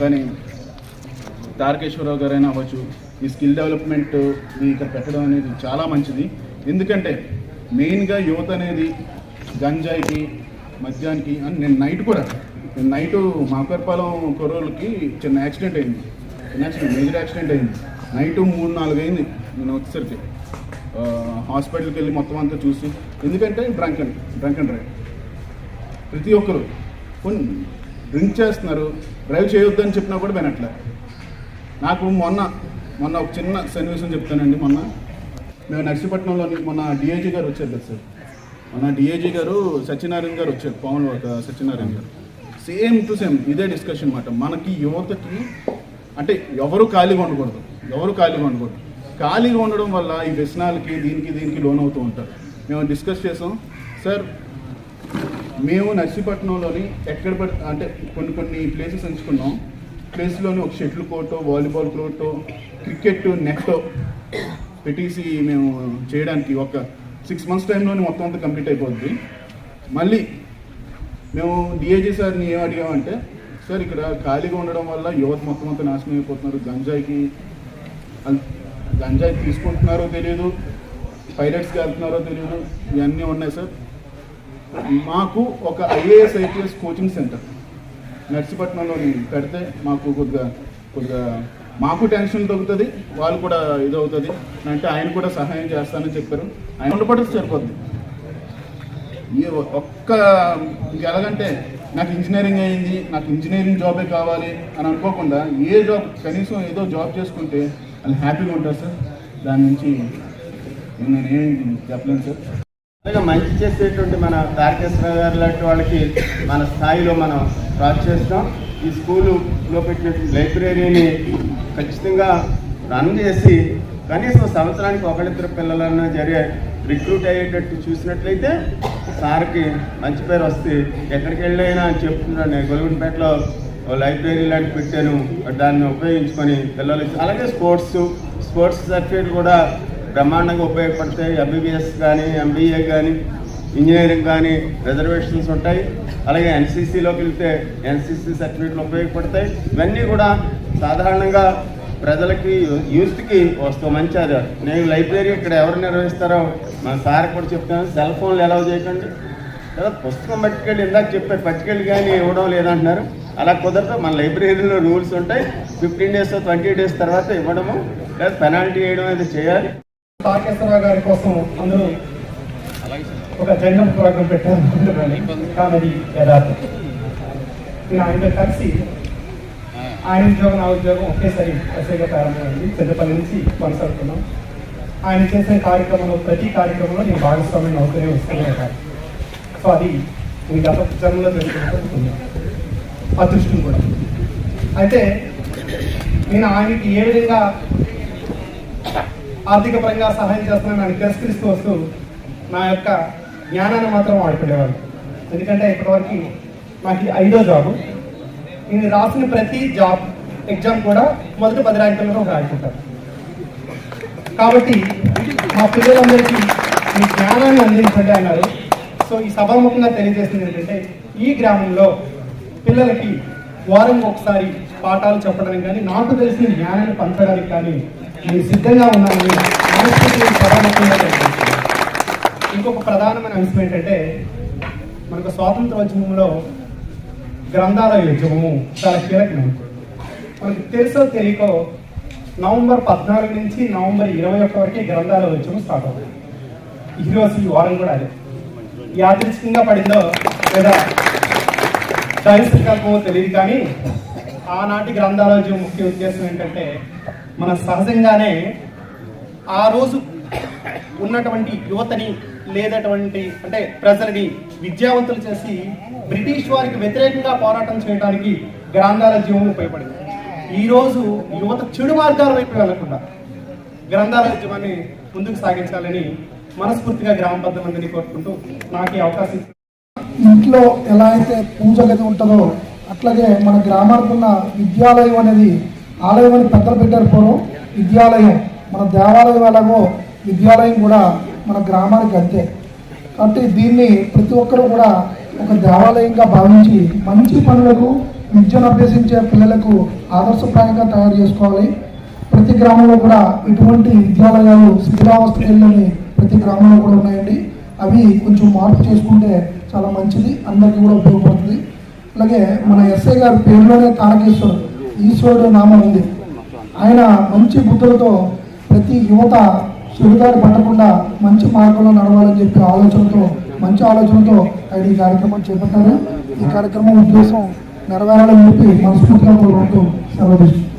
కానీ తారకేశ్వరరావు గారైనా అవ్వచ్చు, ఈ స్కిల్ డెవలప్మెంట్ ఇక్కడ పెట్టడం అనేది చాలా మంచిది. ఎందుకంటే మెయిన్గా యువత అనేది గంజాయికి మద్యానికి అని నేను నైటు మాకర్పాలెం కొరోళ్ళకి చిన్న యాక్సిడెంట్ అయింది, మేజర్ యాక్సిడెంట్ అయింది. నైటు 3-4 అయింది నేను వచ్చేసరికి. హాస్పిటల్కి వెళ్ళి మొత్తం అంతా చూసి, ఎందుకంటే డ్రంక్ అండ్ డ్రైవ్ ప్రతి ఒక్కరు కొన్ని డ్రింక్ చేస్తున్నారు, డ్రైవ్ చేయొద్దని చెప్పినా కూడా వినట్లే. నాకు మొన్న ఒక చిన్న సన్నివేశం చెప్తానండి. మేము నర్సీపట్నంలోని మొన్న డిఐజీ గారు వచ్చారు కదా సార్, డిఐజీ గారు సత్యనారాయణ గారు వచ్చారు, సత్యనారాయణ గారు. సేమ్ టు సేమ్ ఇదే డిస్కషన్ మాట. మనకి యువతకి అంటే ఎవరు ఖాళీగా ఉండకూడదు. ఖాళీగా ఉండడం వల్ల ఈ వ్యసనాలకి దీనికి లోన్ అవుతూ ఉంటారు. మేము డిస్కస్ చేసాం సార్. మేము నర్సీపట్నంలోని అంటే కొన్ని ప్లేసెస్ ఎంచుకున్నాం. ప్లేస్లోని ఒక shuttle court, volleyball court, cricket net పెట్టేసి మేము చేయడానికి ఒక 6 months టైంలోనే మొత్తం అంతా కంప్లీట్ అయిపోద్ది. మళ్ళీ మేము డిఐజీ సార్ని ఏం అడిగామంటే, సార్ ఇక్కడ ఖాళీగా ఉండడం వల్ల యువత మొత్తం అంతా నాశనం అయిపోతున్నారు, గంజాయి తీసుకుంటున్నారో తెలియదు, పైలట్స్కి వెళ్తున్నారో తెలియదు, ఇవన్నీ ఉన్నాయి సార్. మాకు ఒక IAS IPS కోచింగ్ సెంటర్ నర్సీపట్నంలోని పెడితే మాకు కొద్దిగా మాకు టెన్షన్ తగ్గుతుంది, వాళ్ళు కూడా ఇదవుతుంది అంటే ఆయన కూడా సహాయం చేస్తానని చెప్పారు. ఆయన ఉండపడితే సరిపోద్ది. ఎలాగంటే నాకు ఇంజనీరింగ్ అయింది, నాకు ఇంజనీరింగ్ జాబే కావాలి అని అనుకోకుండా ఏ జాబ్ కనీసం ఏదో జాబ్ చేసుకుంటే వాళ్ళు హ్యాపీగా ఉంటారు సార్. దాని నుంచి నేనేం చెప్పలేను సార్. అలాగే మంచి చేసేటువంటి మన తారకేశ్వర గారు లాంటి వాళ్ళకి మన స్థాయిలో మనం ప్రోత్సహిస్తాం. ఈ స్కూలులో పెట్టినటువంటి లైబ్రరీని ఖచ్చితంగా రన్ చేసి కనీసం సంవత్సరానికి 1-2 పిల్లలన్నా రిక్రూట్ అయ్యేటట్టు చూసినట్లయితే సార్కి మంచి పేరు వస్తే ఎక్కడికి వెళ్ళైనా అని చెప్తున్నాను. నేను గొలుగుంటపేటలో లైబ్రరీ లాంటి పెట్టాను, దాన్ని ఉపయోగించుకొని పిల్లలు. అలాగే స్పోర్ట్స్ సర్టిఫికేట్ కూడా బ్రహ్మాండంగా ఉపయోగపడతాయి. MBBS కానీ, MBA కానీ, ఇంజనీరింగ్ కానీ రిజర్వేషన్స్ ఉంటాయి. అలాగే NCCలోకి వెళ్తే NCC సర్టిఫికేట్లు ఉపయోగపడతాయి. ఇవన్నీ కూడా సాధారణంగా ప్రజలకి, యూత్కి వస్తూ మంచి ఆధారం. నేను లైబ్రరీ ఇక్కడ ఎవరు నిర్వహిస్తారో మన సార్ కూడా చెప్తాను, సెల్ ఫోన్లు అలౌ చేయకండి. లేదా పుస్తకం పట్టుకెళ్ళి ఇందాక చెప్పారు, పట్టుకెళ్ళి కానీ ఇవ్వడం లేదంటున్నారు. అలా కుదరదు. మన లైబ్రరీలో రూల్స్ ఉంటాయి. 15 days 20 days తర్వాత ఇవ్వడము లేదా పెనాల్టీ వేయడం అనేది చేయాలి. తారకేశ్వరరావు గారి కోసం అందరూ ఒక జంగం ప్రోగ్రాం పెట్టాలనుకుంటున్నాను, కానీ అది యథార్థం. నేను ఆయనతో కలిసి ఆయన ఉద్యోగం, నా ఉద్యోగం ఒకేసారి ఎస్ఐగా ప్రారంభమైంది. పెద్దపల్లి నుంచి కొనసాగుతున్నాం. ఆయన చేసిన ప్రతి కార్యక్రమంలో నేను భాగస్వామ్యం అవుతూనే వస్తున్నాను. సో అది మీ గత జన్మలో తెలుసుకుంటున్నాను, అదృష్టం కూడా. అయితే నేను ఆయనకి ఏ విధంగా ఆర్థిక పరంగా సహాయం చేస్తున్నాను అని తిరస్కరిస్తూ వస్తూ నా యొక్క జ్ఞానాన్ని మాత్రం వాడుకునేవాళ్ళు. ఎందుకంటే ఇప్పటివరకు నాకు 5వ జాబు. నేను రాసిన ప్రతి ఎగ్జామ్ కూడా మొదటి 10 ర్యాంకులను రాసుకుంటాను. కాబట్టి మా పిల్లలందరికీ ఈ జ్ఞానాన్ని అందించండి అన్నారు. సో ఈ సభాముఖంగా తెలియజేసింది ఏంటంటే, ఈ గ్రామంలో పిల్లలకి వారం ఒకసారి పాఠాలు చెప్పడానికి కానీ, నాకు తెలిసిన జ్ఞానాన్ని పంచడానికి కానీ నేను సిద్ధంగా ఉన్నానని సభాముఖంగా తెలియజేస్తున్నాను. ఇంకొక ప్రధానమైన అంశం ఏంటంటే, మనకు స్వాతంత్రోద్యమంలో గ్రంథాలయ ఉద్యమము చాలా కీలకమైనది. మనకు తెలుసో తెలియకో నవంబర్ 14 నుంచి నవంబర్ 21 వరకే గ్రంథాలయ ఉద్యమం స్టార్ట్ అవుతుంది. ఈరోజు ఈ వారం కూడా అదే యాదృచ్ఛికంగా పడిందో లేదా సంకల్పమో తెలియదు, కానీ ఆనాటి గ్రంథాలయ ఉద్యమం ముఖ్య ఉద్దేశం ఏంటంటే, మన సహజంగానే ఆ రోజు ఉన్నటువంటి యువతని లేదటువంటి అంటే ప్రజలని విద్యావంతులు చేసి బ్రిటిష్ వారికి వ్యతిరేకంగా పోరాటం చేయడానికి గ్రంథాలయ ఉద్యమం ఉపయోగపడింది. ఈరోజు యువత చెడు మార్గాల వైపు వెళ్లకుండా గ్రంథాలయ ఉద్యమాన్ని ముందుకు సాగించాలని మనస్ఫూర్తిగా గ్రామ పెద్దలందరినీ కోరుకుంటూ నాకు ఈ అవకాశం. ఇంట్లో ఎలా అయితే పూజ గది ఉంటుందో అట్లాగే మన గ్రామానికి ఉన్న విద్యాలయం అనేది, ఆలయం అని పెద్దలు పెట్టారు పూర్వం, విద్యాలయం మన దేవాలయం ఎలాగో విద్యాలయం కూడా మన గ్రామానికి అంతే. కాబట్టి దీన్ని ప్రతి ఒక్కరూ కూడా ఒక దేవాలయంగా భావించి మంచి పనులకు విద్యను అభ్యసించే పిల్లలకు ఆదర్శప్రాయంగా తయారు చేసుకోవాలి. ప్రతి గ్రామంలో కూడా ఇటువంటి విద్యాలయాలు శిథిలావస్థలోని ప్రతి గ్రామంలో కూడా ఉన్నాయండి. అవి కొంచెం మార్పు చేసుకుంటే చాలా మంచిది, అందరికీ కూడా ఉపయోగపడుతుంది. అలాగే మన ఎస్ఐ గారి పేరులోనే తారకేశ్వరుడు, ఈశ్వరుడు నామం ఉంది. ఆయన మంచి బుద్ధులతో ప్రతి యువత చెడుదారి పట్టకుండా మంచి మార్గంలో నడవాలని చెప్పి మంచి ఆలోచనతో ఆయన ఈ కార్యక్రమం చేపట్టారు. ఈ కార్యక్రమం ఉద్దేశం నెరవేరాలని చెప్పి మనస్ఫూర్తిగా కోరుకుంటూ సెలవు తీసుకుంటాం.